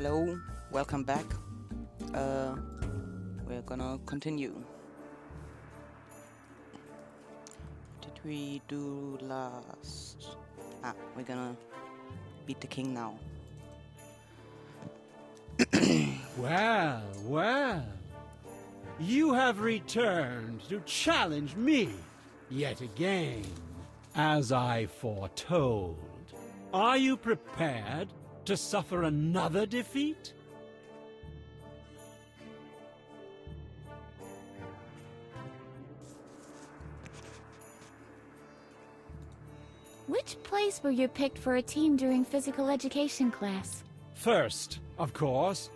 Hello, welcome back. We're gonna continue. What did we do last? We're gonna beat the king now. Well. You have returned to challenge me yet again, as I foretold. Are you prepared to suffer another defeat? Which place were you picked for a team during physical education class? First, of course.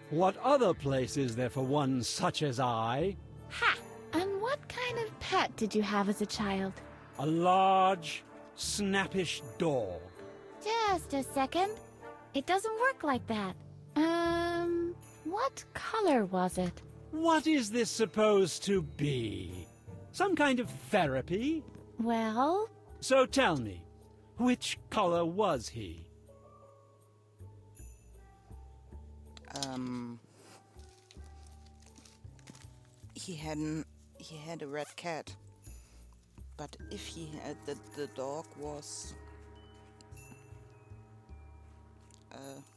What other place is there for one such as I? Ha! And what kind of pet did you have as a child? A large, snappish dog. Just a second. It doesn't work like that. What color was it? What is this supposed to be? Some kind of therapy? Well... So tell me, which color was he? He had a red cat, but if he had the dog was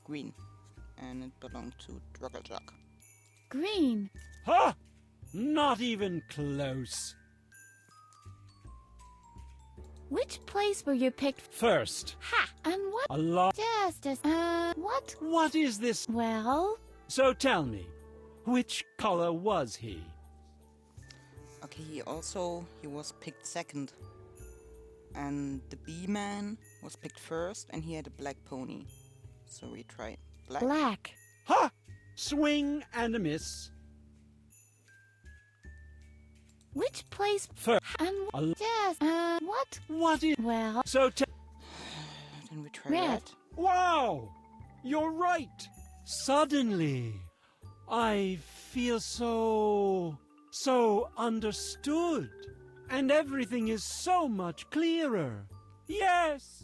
green, and it belonged to Drugglejack. Green. Ha! Not even close. Which place were you picked? First. Ha! And what? A lot. Just what? What is this? Well... So tell me, which color was he? Okay, he was picked second. And the bee-man was picked first, and he had a black pony. So we try black. Black. Ha! Swing and a miss. Which place? First. And just what? What is? Well... So Then we try red. red. Wow! You're right! Suddenly, I feel so understood. And everything is so much clearer. Yes!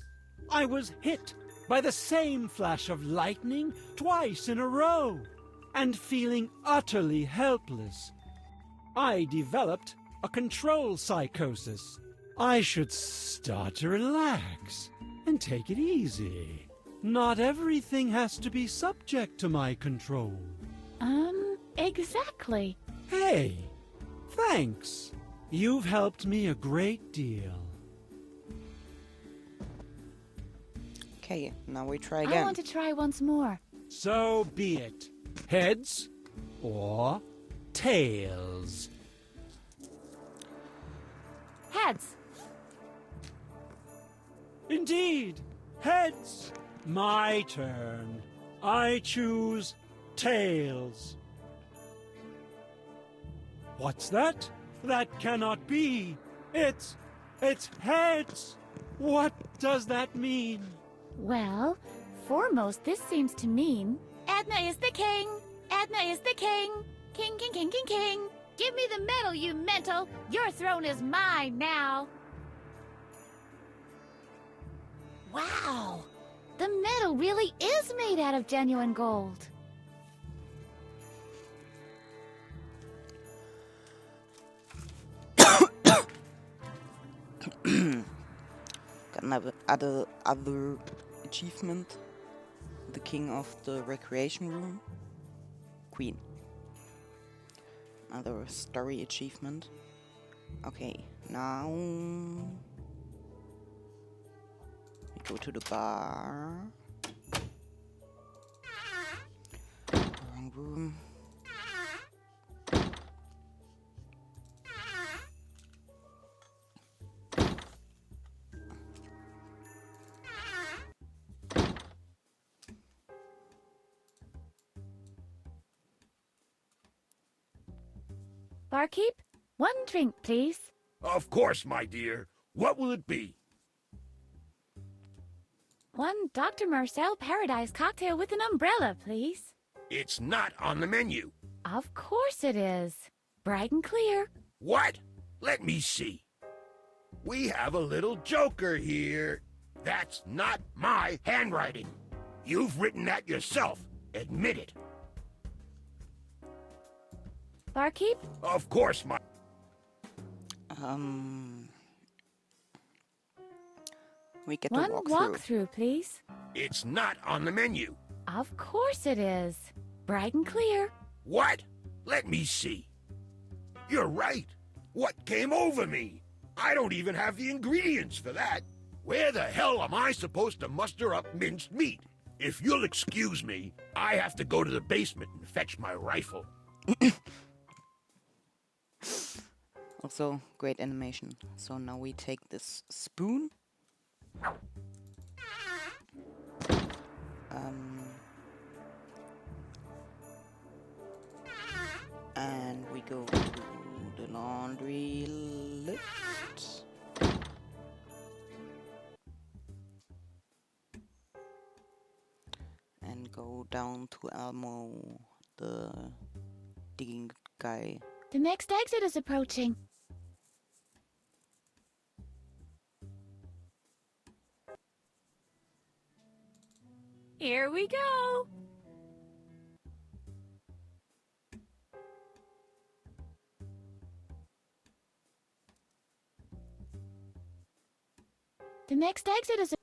I was hit by the same flash of lightning twice in a row. And feeling utterly helpless, I developed a control psychosis. I should start to relax and take it easy. Not everything has to be subject to my control. Exactly. Hey, thanks. You've helped me a great deal. Okay, now we try I again. want to try once more. So be it. Heads or tails? Heads. Indeed, heads. My turn. I choose tails. What's that? That cannot be. It's heads. What does that mean? Well, foremost, this seems to mean... Edna is the king! Edna is the king! King, king, king, king, king! Give me the medal, you mental! Your throne is mine now! Wow! The medal really is made out of genuine gold! Got another other achievement. The king of the recreation room. Queen. Another story achievement. Okay, now we go to the bar. Wrong room. Barkeep, one drink, please. Of course, my dear. What will it be? One Dr. Marcel Paradise cocktail with an umbrella, please. It's not on the menu. Of course it is. Bright and clear. What? Let me see. We have a little joker here. That's not my handwriting. You've written that yourself, Admit it. Barkeep? Of course, my... We get One a walkthrough. walkthrough, please. It's not on the menu. Of course it is. Bright and clear. What? Let me see. You're right. What came over me? I don't even have the ingredients for that. Where the hell am I supposed to muster up minced meat? If you'll excuse me, I have to go to the basement and fetch my rifle. Also, great animation. So now we take this spoon. And we go to the laundry lift. And go down to Elmo, the digging guy. The next exit is approaching. Here we go. The next exit is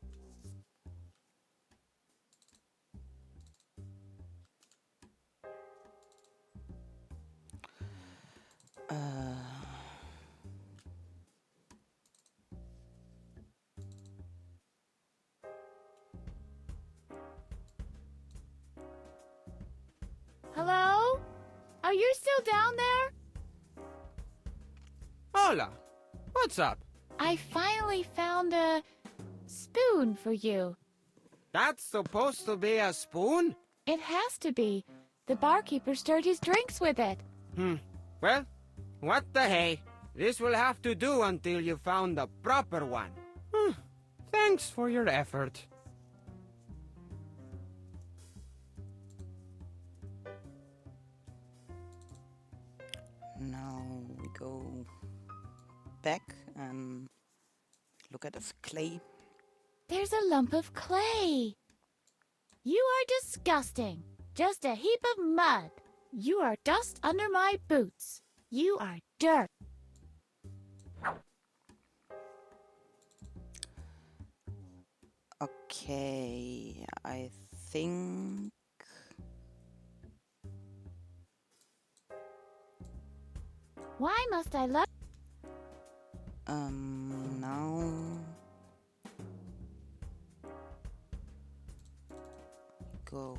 Hello? Are you still down there? Hola. What's up? I finally found a spoon for you. That's supposed to be a spoon? It has to be. The barkeeper stirred his drinks with it. Well, what the hey? This will have to do until you found the proper one. Thanks for your effort. Now we go back and look at this clay. There's a lump of clay. You are disgusting. Just a heap of mud. You are dust under my boots. You are dirt. Okay, I think... Why must I love... now... Go...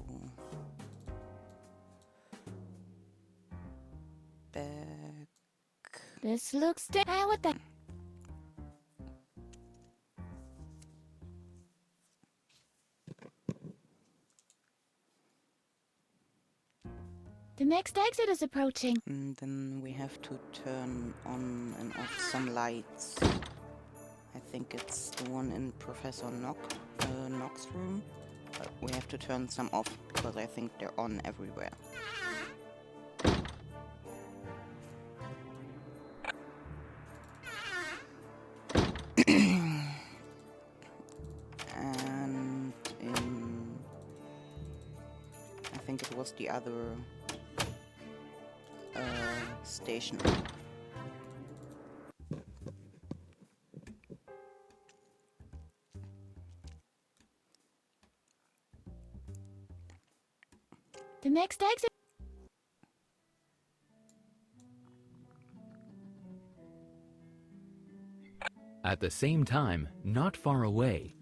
back... This looks... what the... The next exit is approaching. And then we have to turn on and off some lights. I think it's the one in Professor Knock's room. But we have to turn some off because I think they're on everywhere. And in... I think it was the other... station. The next exit. At the same time, not far away.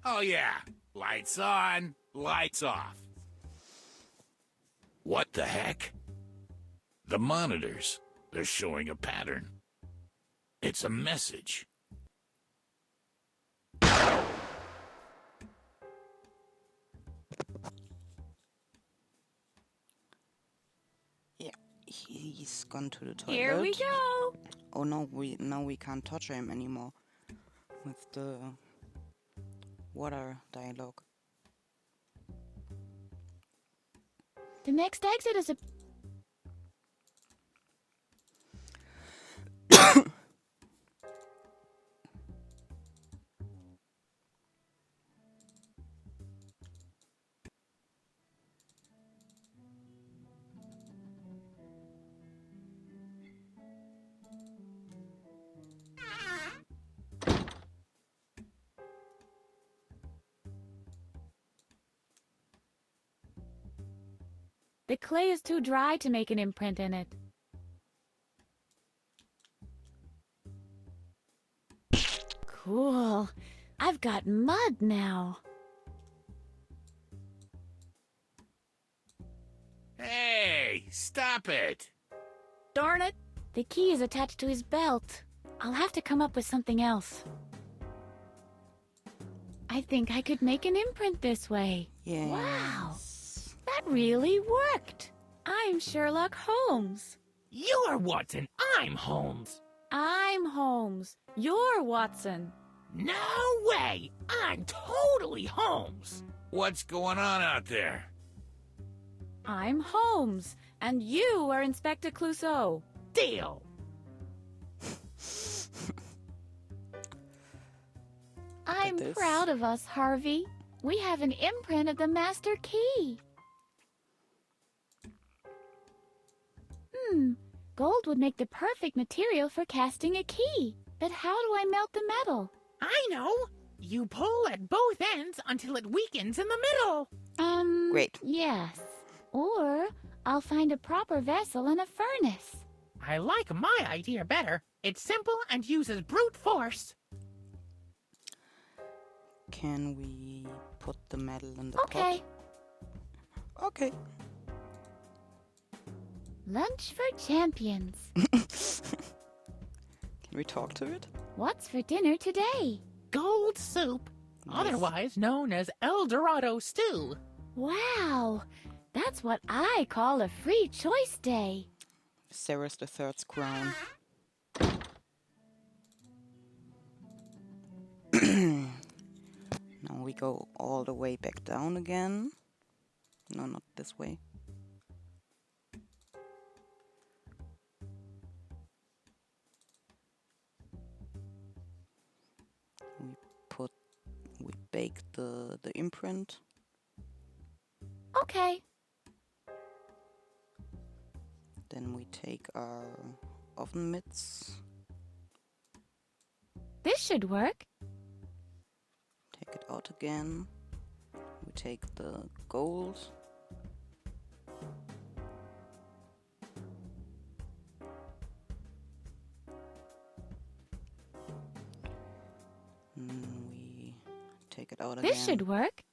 Oh yeah, lights on, lights off. What the heck? The monitors, they're showing a pattern. It's a message. Yeah, he's gone to the toilet. Here we go. Oh no, now we can't touch him anymore with the water dialogue. The next exit is a... The clay is too dry to make an imprint in it. Cool. I've got mud now. Hey, stop it! Darn it! The key is attached to his belt. I'll have to come up with something else. I think I could make an imprint this way. Yeah. Wow! That really worked! I'm Sherlock Holmes. You're Watson, I'm Holmes. I'm Holmes. You're Watson. No way! I'm totally Holmes. What's going on out there? I'm Holmes, and you are Inspector Clouseau. Deal. I'm this. proud of us, Harvey. We have an imprint of the master key. Gold would make the perfect material for casting a key. But how do I melt the metal? I know. You pull at both ends until it weakens in the middle. Great. Yes. Or I'll find a proper vessel and a furnace. I like my idea better. It's simple and uses brute force. Can we put the metal in the Okay. pot? Okay. Lunch for champions. Can we talk to it? What's for dinner today? Gold soup, Yes. otherwise known as El Dorado stew. Wow. That's what I call a free choice day. Sarah's the third's crown. Now we go all the way back down again. No, not this way. We bake the imprint. Okay. Then we take our oven mitts. This should work. Take it out again. We take the gold. We take it out again. This should work.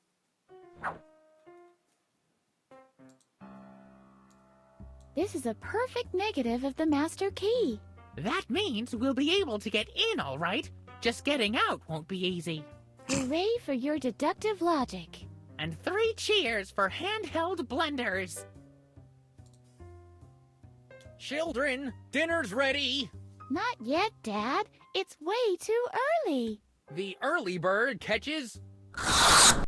This is a perfect negative of the master key. That means we'll be able to get in all right. Just getting out won't be easy. Hooray for your deductive logic. And 3 cheers for handheld blenders. Children, dinner's ready. Not yet, Dad. It's way too early. The early bird catches.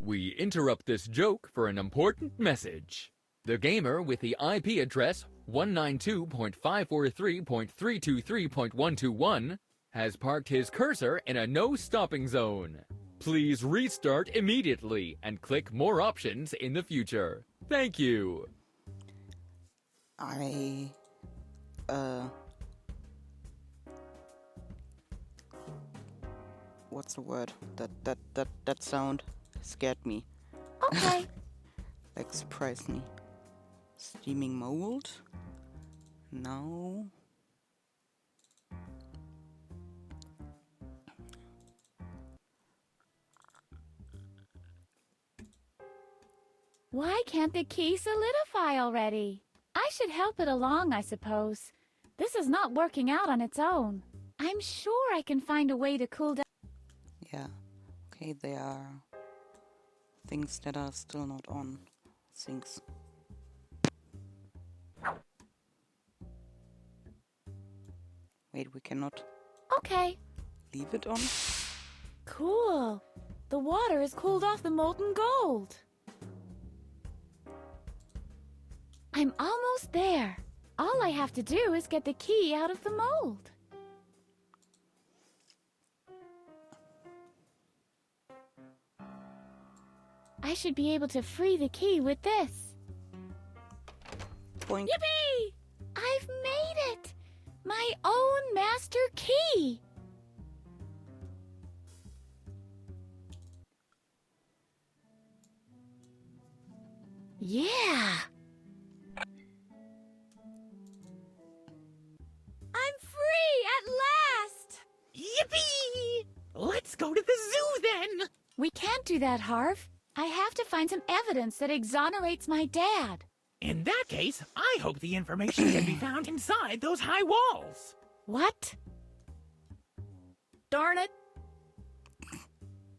We interrupt this joke for an important message. The gamer with the IP address 192.543.323.121 has parked his cursor in a no-stopping zone. Please restart immediately and click more options in the future. Thank you. What's the word? That sound scared me. Okay. Like surprised me. Steaming mold. Now. Why can't the key solidify already? I should help it along, I suppose. This is not working out on its own. I'm sure I can find a way to cool down. Yeah. Okay, there are things that are still not on. Things. Wait, we cannot Okay. leave it on? Cool. The water has cooled off the molten gold. I'm almost there. All I have to do is get the key out of the mold. I should be able to free the key with this. Boink. Yippee! I've made it! My own master key! Yeah! do that, Harv. I have to find some evidence that exonerates my dad. In that case, I hope the information can be found inside those high walls. What? Darn it.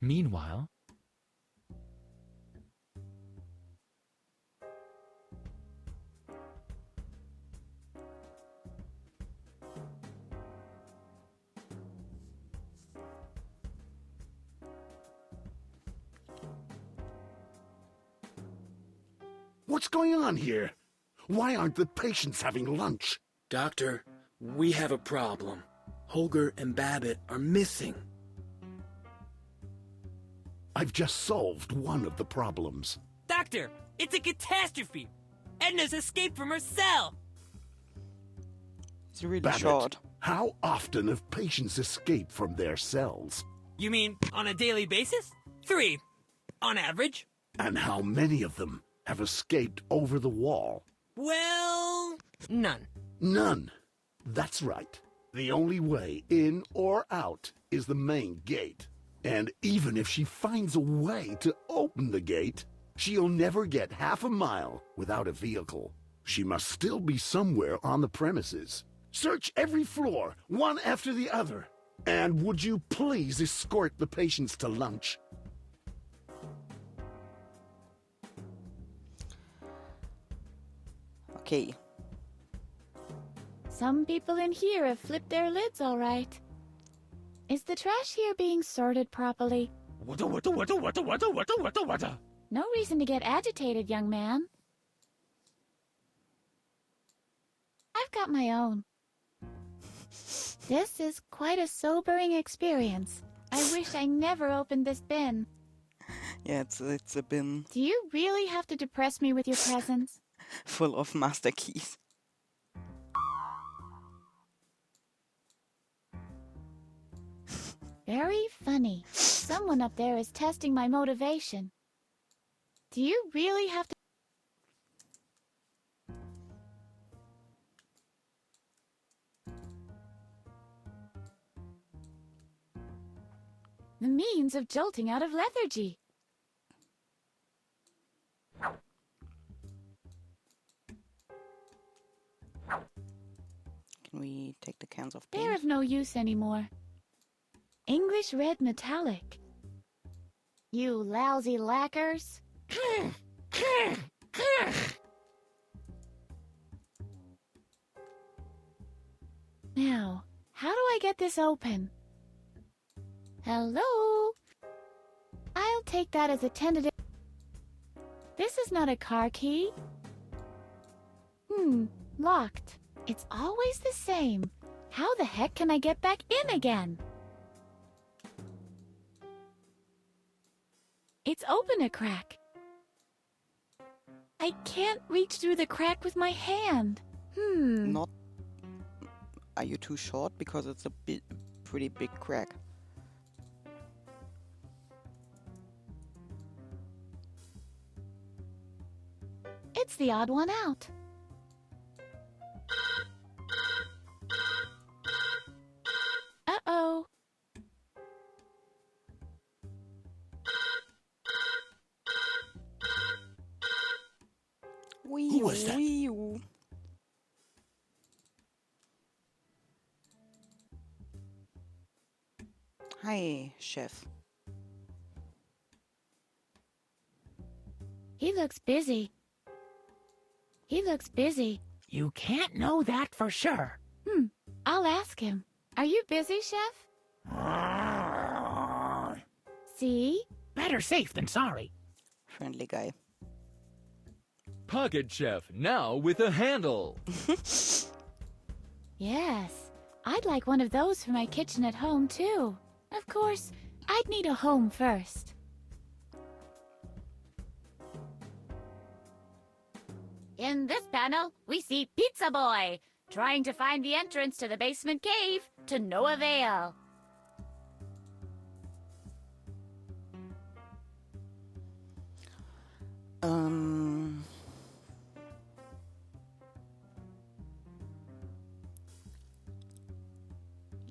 Meanwhile, What's going on here? Why aren't the patients having lunch? Doctor, we have a problem. Holger and Babbitt are missing. I've just solved one of the problems. Doctor, it's a catastrophe! Edna's escaped from her cell! It's really Babbitt, short. how often have patients escaped from their cells? You mean on a daily basis? 3, on average. And how many of them have escaped over the wall? Well, none. None. That's right. The only way in or out is the main gate. And even if she finds a way to open the gate, she'll never get half a mile without a vehicle. She must still be somewhere on the premises. Search every floor, one after the other. And would you please escort the patients to lunch? Okay. Some people in here have flipped their lids all right. Is the trash here being sorted properly? What? No reason to get agitated, young man. I've got my own. This is quite a sobering experience. I wish I never opened this bin. Yeah, it's a bin Do you really have to depress me with your presence? full of master keys. Very funny. Someone up there is testing my motivation. Do you really have to... The means of jolting out of lethargy. Can we take the cans of They're paint? of no use anymore. English red metallic. You lousy lacquers. Now, how do I get this open? Hello? I'll take that as a tentative... This is not a car key. Locked. It's always the same. How the heck can I get back in again? It's open a crack. I can't reach through the crack with my hand. Not. Are you too short? Because it's a pretty big crack. It's the odd one out. Uh-oh. Who was that? Wee-oo. Hi, chef. He looks busy. He looks busy. You can't know that for sure. I'll ask him. Are you busy, chef? See? Better safe than sorry. Friendly guy. Pocket Chef, now with a handle. Yes. I'd like one of those for my kitchen at home, too. Of course, I'd need a home first. In this panel, we see Pizza Boy trying to find the entrance to the basement cave to no avail.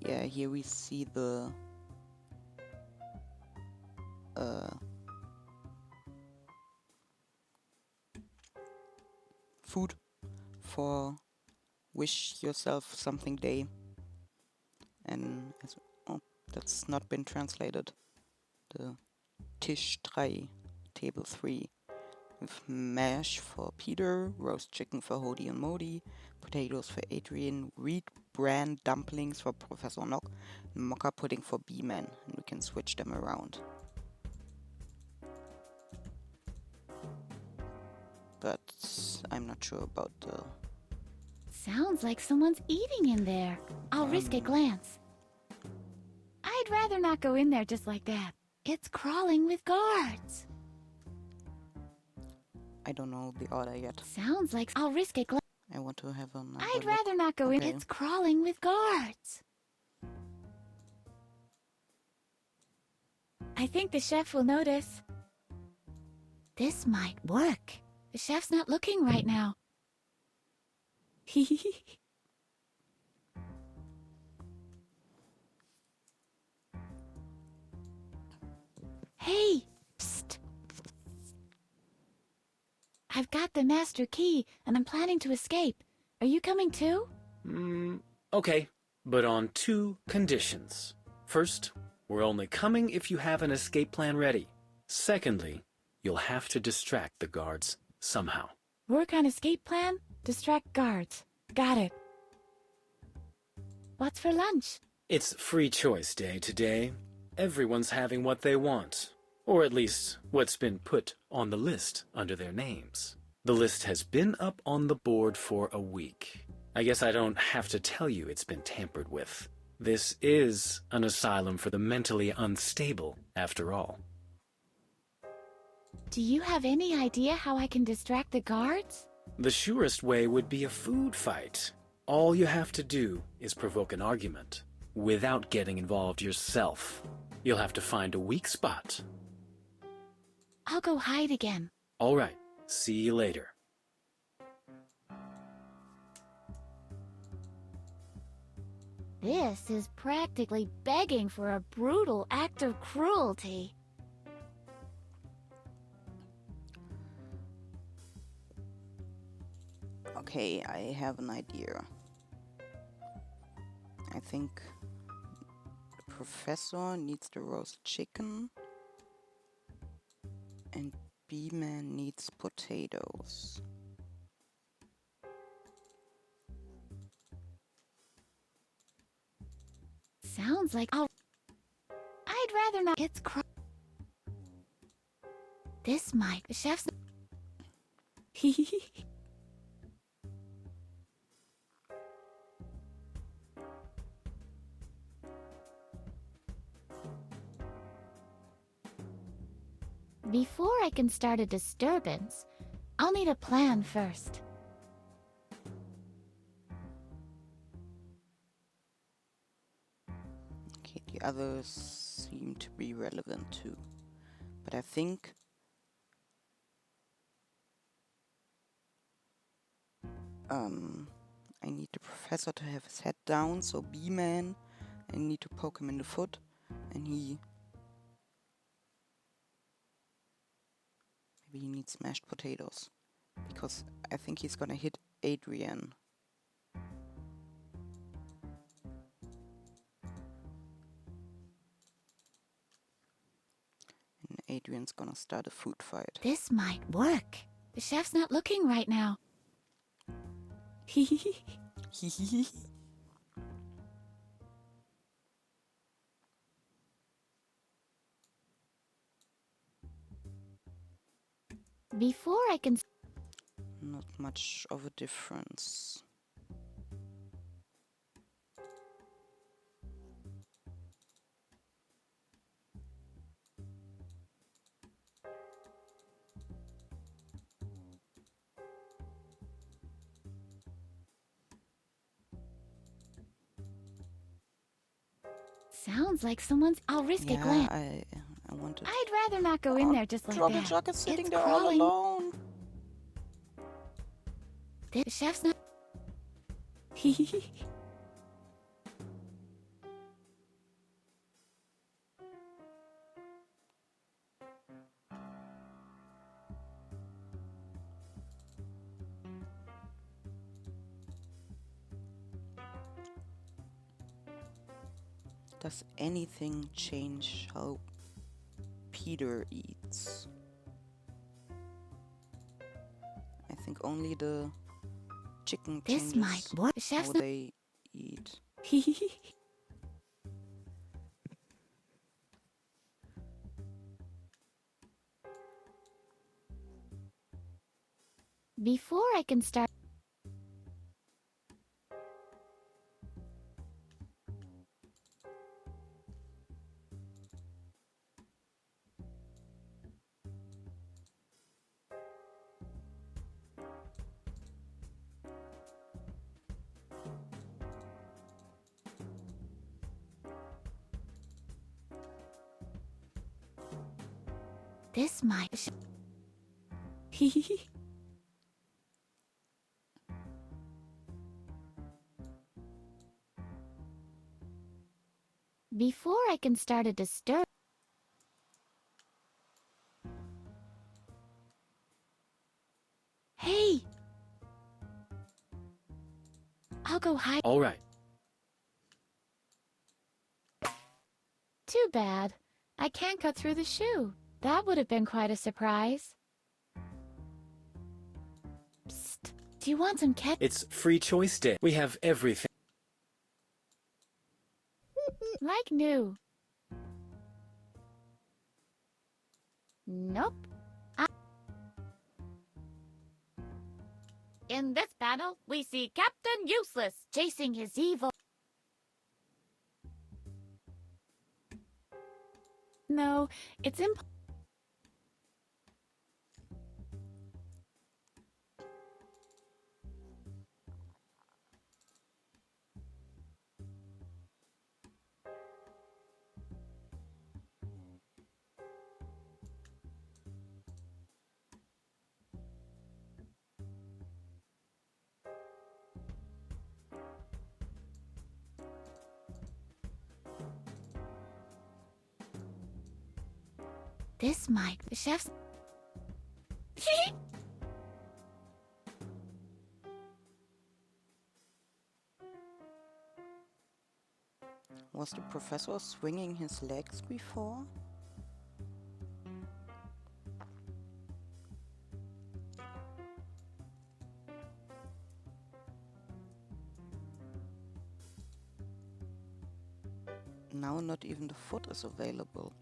Yeah, here we see the food for Wish Yourself Something Day. And oh, that's not been translated. The Tisch 3, Table 3. With mash for Peter, roast chicken for Hody and Modi, potatoes for Adrian, wheat bran dumplings for Professor Nock, and mocha pudding for B-Man, and we can switch them around. But I'm not sure about the... Sounds like someone's eating in there. I'll risk a glance. I'd rather not go in there just like that. It's crawling with guards. I don't know the order yet. Sounds like I'll risk a glance. I want to have another I'd look. rather not go in. Okay. It's crawling with guards. I think the chef will notice. This might work. The chef's not looking right now. Hey! Psst! I've got the master key, and I'm planning to escape. Are you coming too? Okay, but on 2 conditions. First, we're only coming if you have an escape plan ready. Secondly, you'll have to distract the guards somehow. Work on escape plan, distract guards. Got it. What's for lunch? It's free choice day today. Everyone's having what they want. Or at least, what's been put on the list under their names. The list has been up on the board for a week. I guess I don't have to tell you it's been tampered with. This is an asylum for the mentally unstable, after all. Do you have any idea how I can distract the guards? The surest way would be a food fight. All you have to do is provoke an argument, without getting involved yourself. You'll have to find a weak spot. I'll go hide again. All right, see you later. This is practically begging for a brutal act of cruelty. Okay, I have an idea. I think the professor needs the roast chicken and B-Man needs potatoes. Sounds like I'd rather not. It's This might. The chef's. Before I can start a disturbance, I'll need a plan first. Okay, the others seem to be relevant too. But I think I need the professor to have his head down, so B-Man, I need to poke him in the foot, and maybe he needs mashed potatoes, because I think he's gonna hit Adrian. And Adrian's gonna start a food fight. This might work. The chef's not looking right now. Before I can... Not much of a difference. Sounds like someone's... I'll risk a glance. I wanted... I'd rather not go in there just like that. Jugga is sitting It's there crawling. all alone. The chef's not... Does anything change how Peter eats? I think only the chicken This changes might work. how Chef's they eat. Before I can start. This might. Before I can start a disturb. Hey! I'll go hide. All right. Too bad. I can't cut through the shoe. That would have been quite a surprise. Psst. Do you want some ketchup? It's free choice day. We have everything. Like new. Nope. In this battle, we see Captain Useless chasing his evil. No, it's imp. This might. The chef's. Was the professor swinging his legs before? Now not even the foot is available.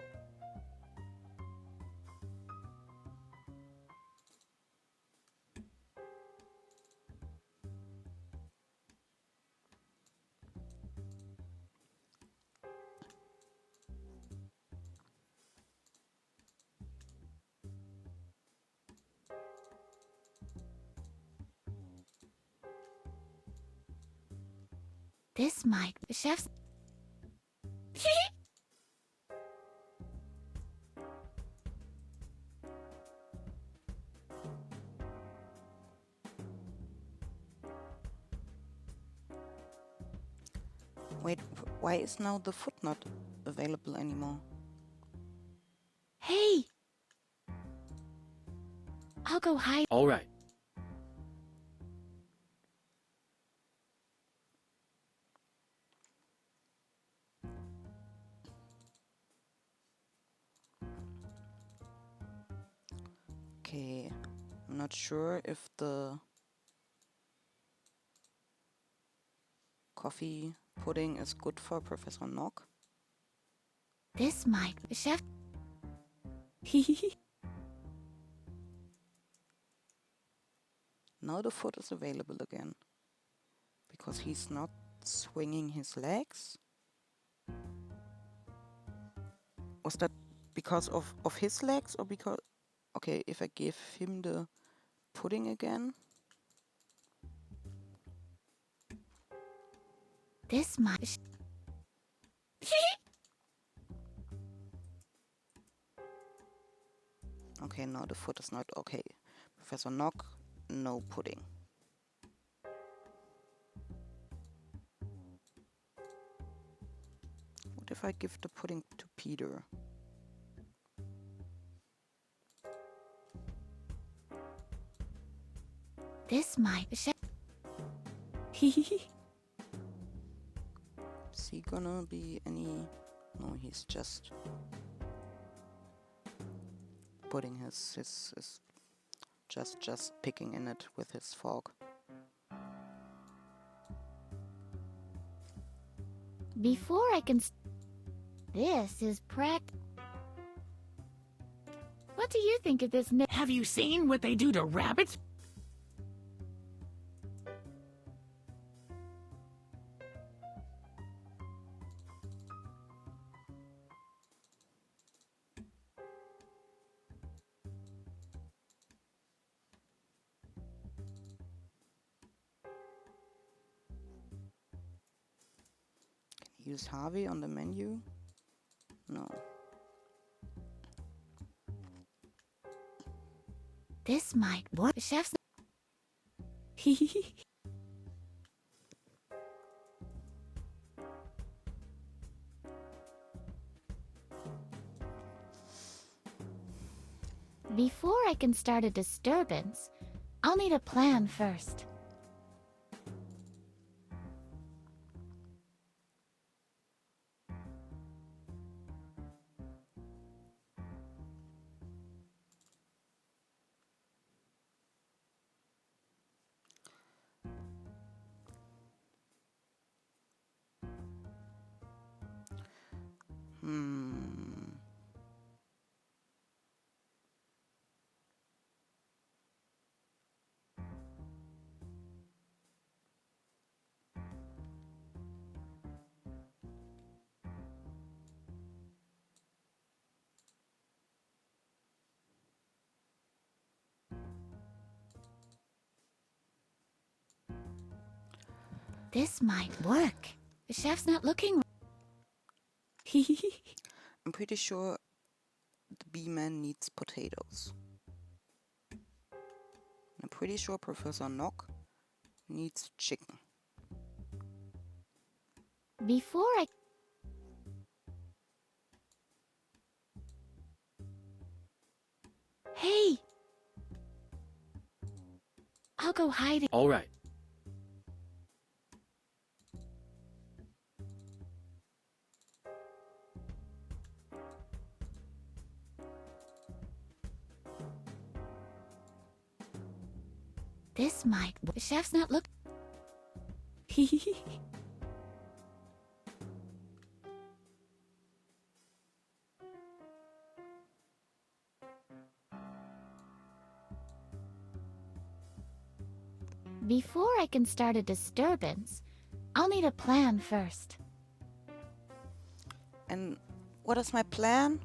This might. The chef's. Wait, why is now the foot not available anymore? Hey! I'll go hide. All right. Okay, I'm not sure if the coffee pudding is good for Professor Nock. This might. The chef. Now the foot is available again. Because he's not swinging his legs. Was that because of his legs or because... Okay, if I give him the pudding again. This might. Okay, now the foot is not okay. Professor Nock, no pudding. What if I give the pudding to Peter? This might. The chef. Is he gonna be any... No, he's just putting his just picking in it with his fork. Before I can... This is What do you think of this? Have you seen what they do to rabbits? Use Harvey on the menu? No. This might work. The chef's... Before I can start a disturbance, I'll need a plan first. This might work. The chef's not looking... I'm pretty sure the bee-man needs potatoes. I'm pretty sure Professor Nock needs chicken. Before I... Hey! I'll go hiding. All right. This might... The chef's not look... Before I can start a disturbance, I'll need a plan first. And what is my plan?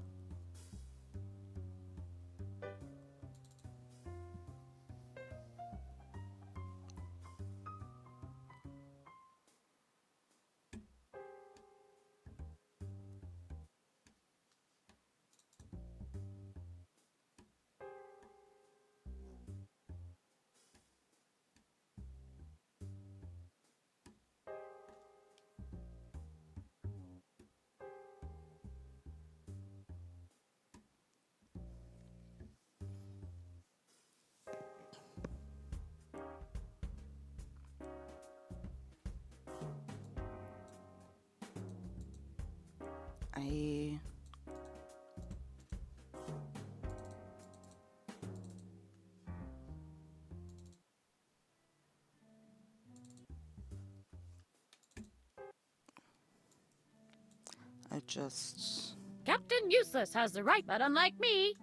I just... Captain Useless has the right, but unlike me.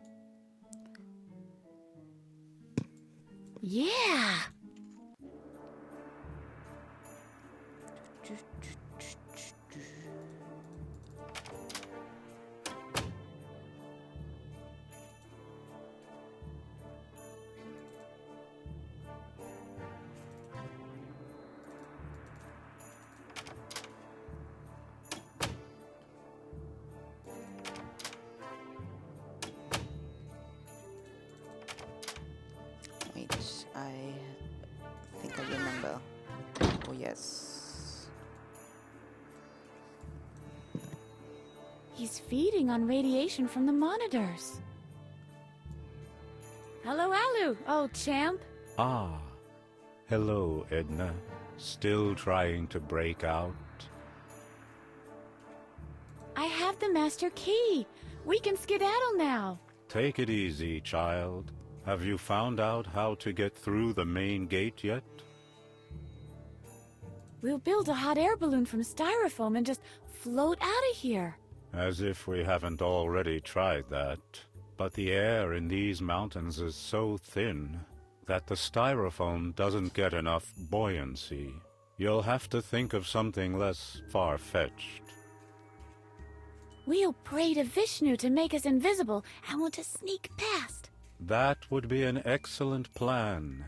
Yeah! Wait, I think I remember. Oh yes. He's feeding on radiation from the monitors. Hello, Alu, old champ. Ah, hello, Edna. Still trying to break out? have the master key. We can skedaddle now. Take it easy, child. Have you found out how to get through the main gate yet? We'll build a hot air balloon from styrofoam and just float out of here. As if we haven't already tried that. But the air in these mountains is so thin that the styrofoam doesn't get enough buoyancy. You'll have to think of something less far-fetched. We'll pray to Vishnu to make us invisible and want to sneak past. That would be an excellent plan.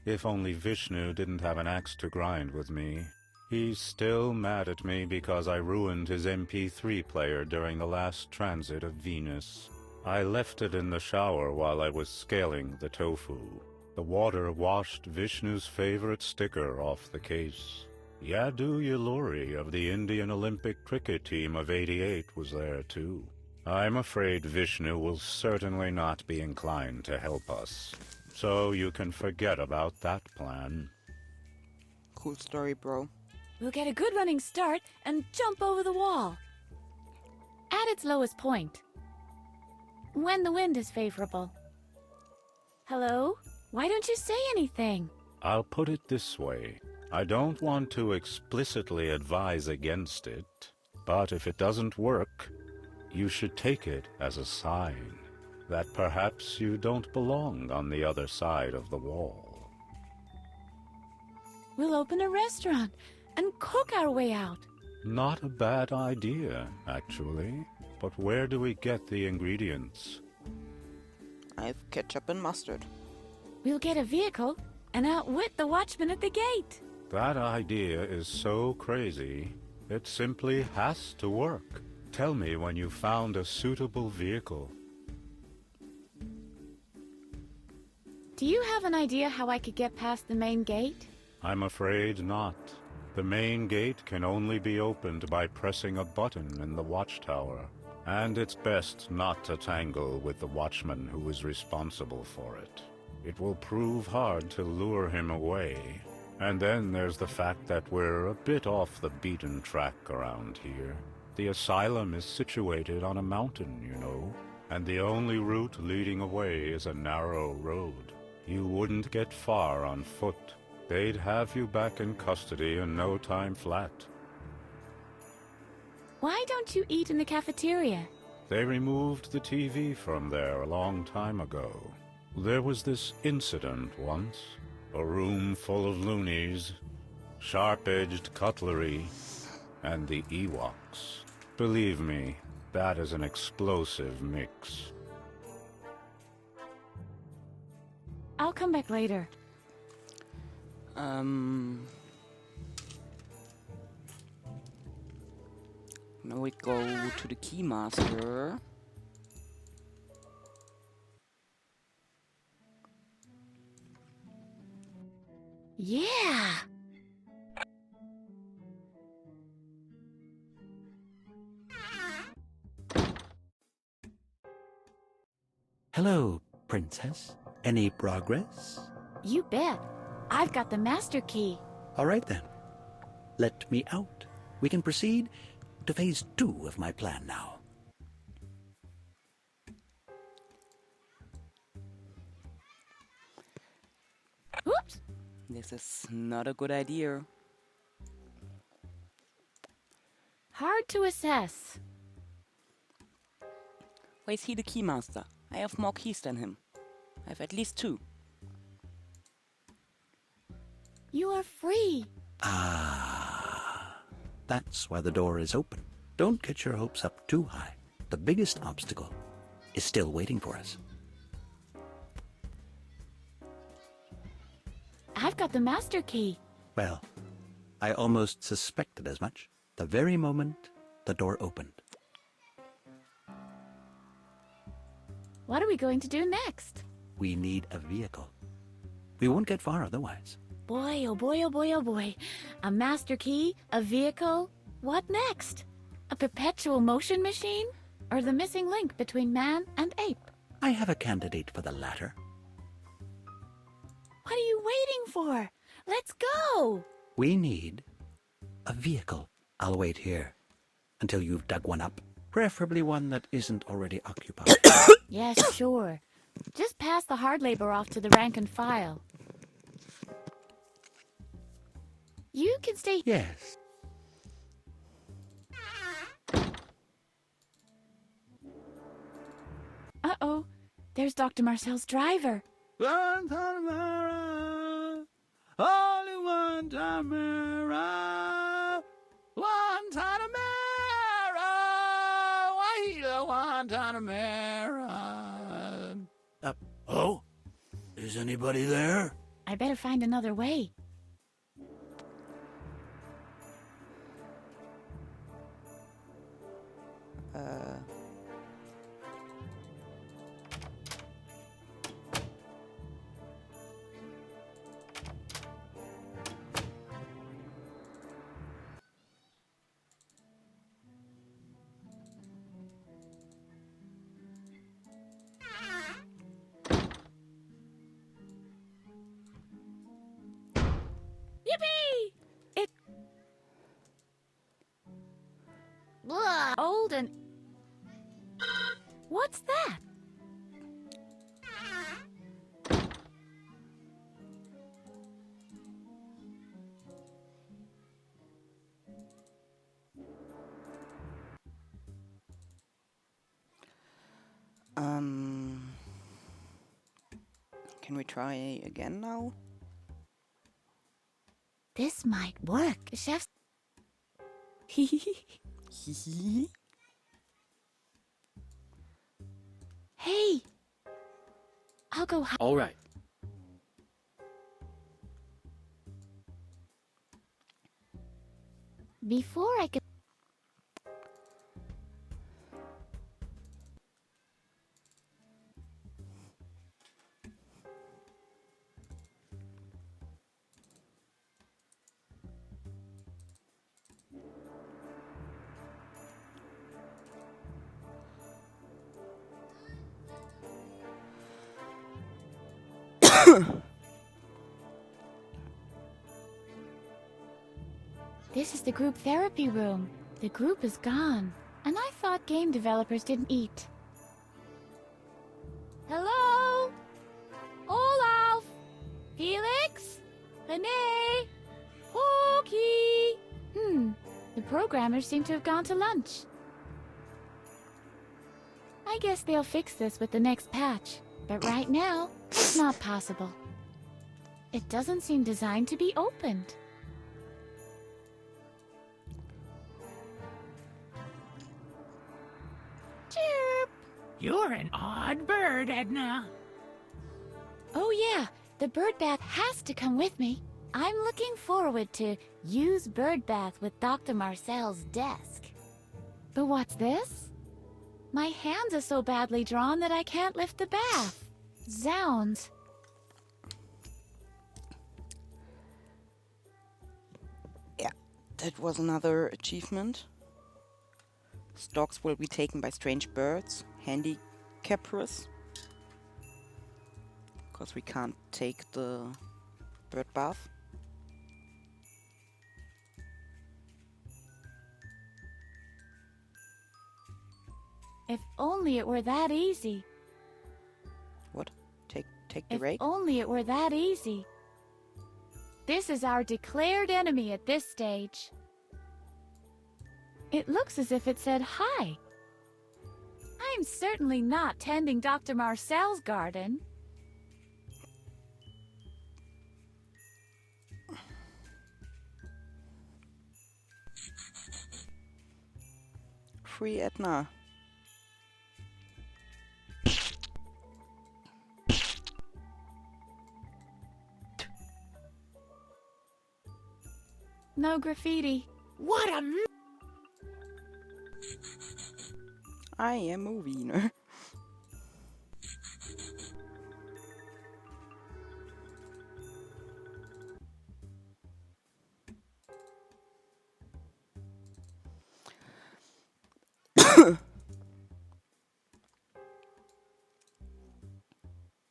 If only Vishnu didn't have an axe to grind with me. He's still mad at me because I ruined his MP3 player during the last transit of Venus. I left it in the shower while I was scaling the tofu. The water washed Vishnu's favorite sticker off the case. Yadu Yaluri of the Indian Olympic cricket team of '88 was there too. I'm afraid Vishnu will certainly not be inclined to help us. So you can forget about that plan. Cool story, bro. We'll get a good running start and jump over the wall. At its lowest point. When the wind is favorable. Hello? Why don't you say anything? I'll put it this way. I don't want to explicitly advise against it, but if it doesn't work, you should take it as a sign that perhaps you don't belong on the other side of the wall. We'll open a restaurant and cook our way out. Not a bad idea, actually. But where do we get the ingredients? I've ketchup and mustard. We'll get a vehicle and outwit the watchman at the gate. That idea is so crazy, it simply has to work. Tell me when you found a suitable vehicle. Do you have an idea how I could get past the main gate? I'm afraid not. The main gate can only be opened by pressing a button in the watchtower. And it's best not to tangle with the watchman who is responsible for it. It will prove hard to lure him away. And then there's the fact that we're a bit off the beaten track around here. The asylum is situated on a mountain, you know, and the only route leading away is a narrow road. You wouldn't get far on foot. They'd have you back in custody in no time flat. Why don't you eat in the cafeteria? They removed the TV from there a long time ago. There was this incident once. A room full of loonies, sharp-edged cutlery, and the Ewoks. Believe me, that is an explosive mix. I'll come back later. Now we go to the KEYMASTER. Yeah! Hello, Princess. Any progress? You bet. I've got the master key. All right, then. Let me out. We can proceed to phase 2 of my plan now. Oops! This is not a good idea. Hard to assess. Why is he the KEYMASTER? I have more keys than him. I have at least 2. You are free. Ah, that's why the door is open. Don't get your hopes up too high. The biggest obstacle is still waiting for us. I've got the master key. Well, I almost suspected as much. The very moment the door opened. What are we going to do next? We need a vehicle. We won't get far otherwise. Boy, oh boy, oh boy, oh boy. A master key, a vehicle. What next? A perpetual motion machine? Or the missing link between man and ape? I have a candidate for the latter. What are you waiting for? Let's go! We need a vehicle. I'll wait here until you've dug one up. Preferably one that isn't already occupied. Yes, sure. Just pass the hard labor off to the rank and file. You can stay. Yes. Uh-oh. There's Dr. Marcel's driver. Guantanamera, only Guantanamera, Guantanamera, Wahila Guantanamera. Oh? Is anybody there? I better find another way. Yippee! Blah, old and... What's that? Can we try again now? This might work. Chef's... Hey! I'll go... All right. Before I can... This is the group therapy room. The group is gone. And I thought game developers didn't eat. Hello? Olaf? Felix? Renee? Pokey? The programmers seem to have gone to lunch. I guess they'll fix this with the next patch. But right now, it's not possible. It doesn't seem designed to be opened. Chirp! You're an odd bird, Edna. Oh yeah, the bird bath has to come with me. I'm looking forward to use bird bath with Dr. Marcel's desk. But what's this? My hands are so badly drawn that I can't lift the bath. Zounds. Yeah, that was another achievement. Dogs will be taken by strange birds, handicappers. Because we can't take the bird bath. If only it were that easy. What? Take the If rake? only it were that easy. This is our declared enemy at this stage. It looks as if it said hi. I'm certainly not tending Dr. Marcel's garden. Free Edna. No graffiti. What a... I am a wiener.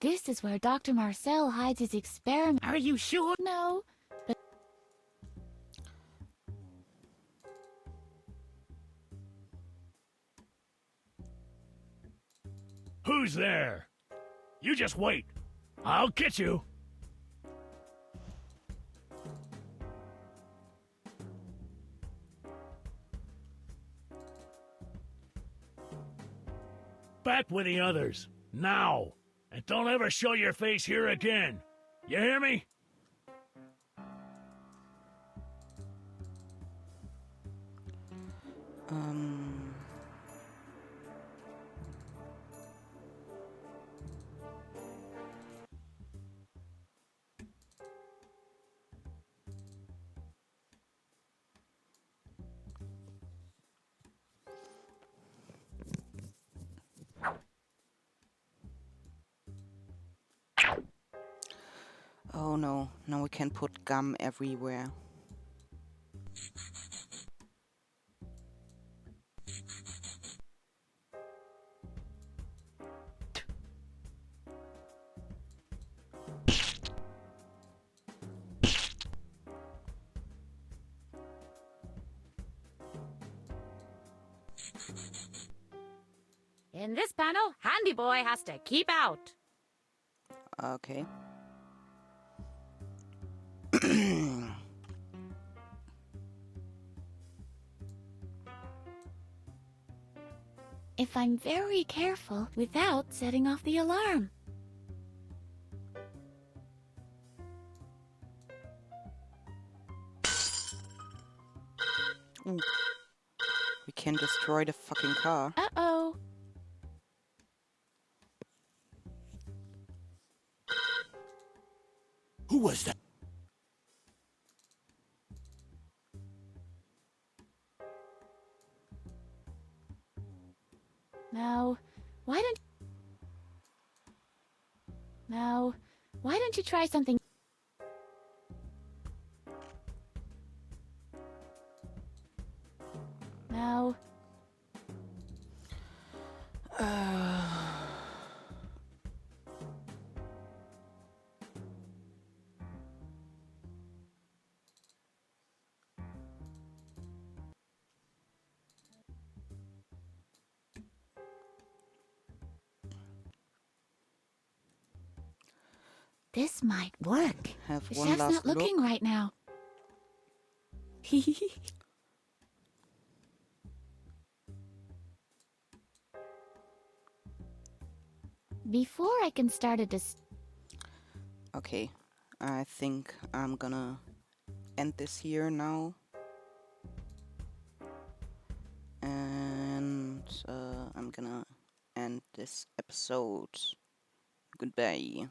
This is where Dr. Marcel hides his experiment. Are you sure? No, but... Who's there? You just wait. I'll get you. Back with the others. Now. And don't ever show your face here again. You hear me? Oh no, now we can put gum everywhere. In this panel, Handy Boy has to keep out. Okay. If I'm very careful without setting off the alarm. Ooh. We can destroy the fucking car. Uh-oh. Who was that? Now, why don't you try something? Now. This might work. Have The one chef's last not looking look. right now. Before I can start a Okay, I think I'm gonna end this here now. And I'm gonna end this episode. Goodbye.